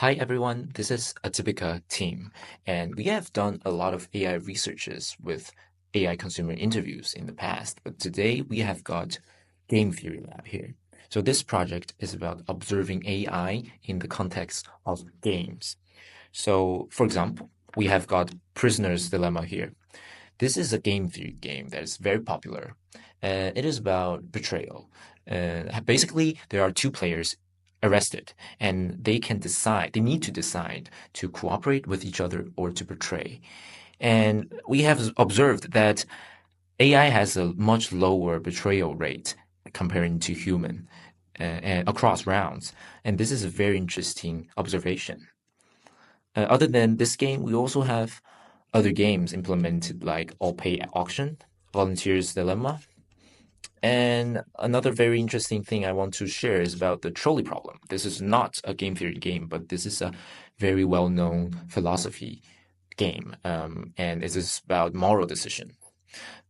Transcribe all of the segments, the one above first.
Hi everyone, this is Atypica team, and we have done a lot of AI researches with AI consumer interviews in the past, but today we have got Game Theory Lab here. So this project is about observing AI in the context of games. So for example, we have got Prisoner's Dilemma here. This is a game theory game that is very popular. It is about betrayal. Basically, there are two players arrested, and they need to decide to cooperate with each other or to betray. And we have observed that AI has a much lower betrayal rate comparing to human and across rounds. And this is a very interesting observation. Other than this game, we also have other games implemented like All Pay Auction, Volunteer's Dilemma. And another very interesting thing I want to share is about the trolley problem. This is not a game theory game, but this is a very well-known philosophy game, and it is about moral decision.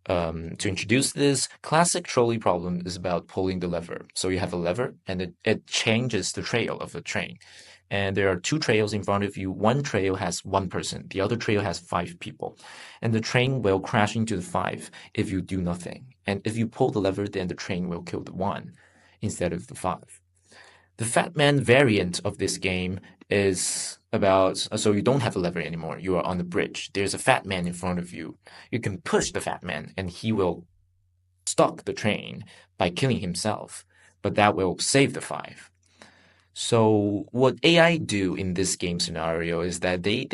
To introduce this, classic trolley problem is about pulling the lever. So you have a lever, and it changes the trail of the train. And there are two trails in front of you. One trail has one person, the other trail has five people. And the train will crash into the five if you do nothing. And if you pull the lever, then the train will kill the one instead of the five. The Fat Man variant of this game is about so you don't have a lever anymore. You are on the bridge. There's a fat man in front of you. You can push the fat man, and he will stop the train by killing himself, but that will save the five. So what AI do in this game scenario is that they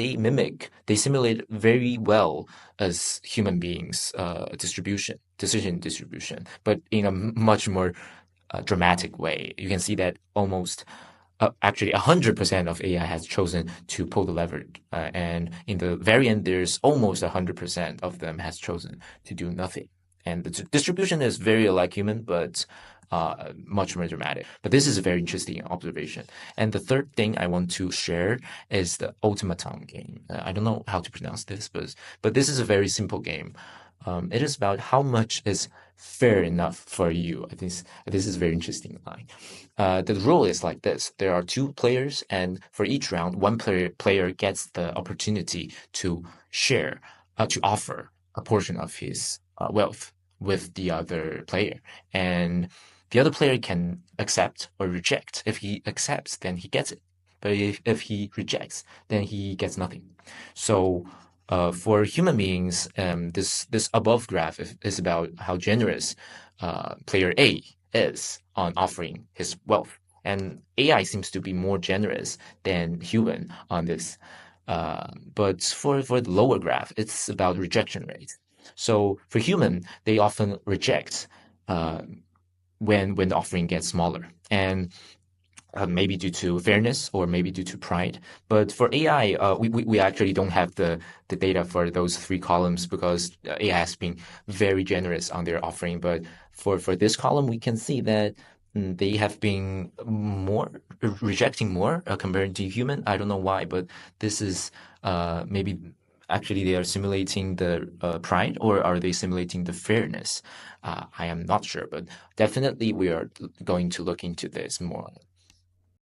simulate very well as human beings decision distribution, but in a much more dramatic way. You can see that almost actually 100% of AI has chosen to pull the lever, and in the variant, there's almost 100% of them has chosen to do nothing. And the distribution is very like human, but much more dramatic. But this is a very interesting observation. And the third thing I want to share is the automaton game. I don't know how to pronounce this, but this is a very simple game. It is about how much is fair enough for you. I think this is a very interesting line. The rule is like this: there are two players, and for each round, one player gets the opportunity to share, to offer a portion of his wealth with the other player, and the other player can accept or reject. If he accepts, then he gets it. But if he rejects, then he gets nothing. So for human beings, this above graph is about how generous player A is on offering his wealth. And AI seems to be more generous than human on this. But for the lower graph, it's about rejection rate. So for human, they often reject when the offering gets smaller. And maybe due to fairness or maybe due to pride. But for AI, we actually don't have the data for those three columns because AI has been very generous on their offering. But for this column, we can see that they have been more rejecting more compared to human. I don't know why, but this is maybe actually they are simulating the pride, or are they simulating the fairness? I am not sure, but definitely we are going to look into this more.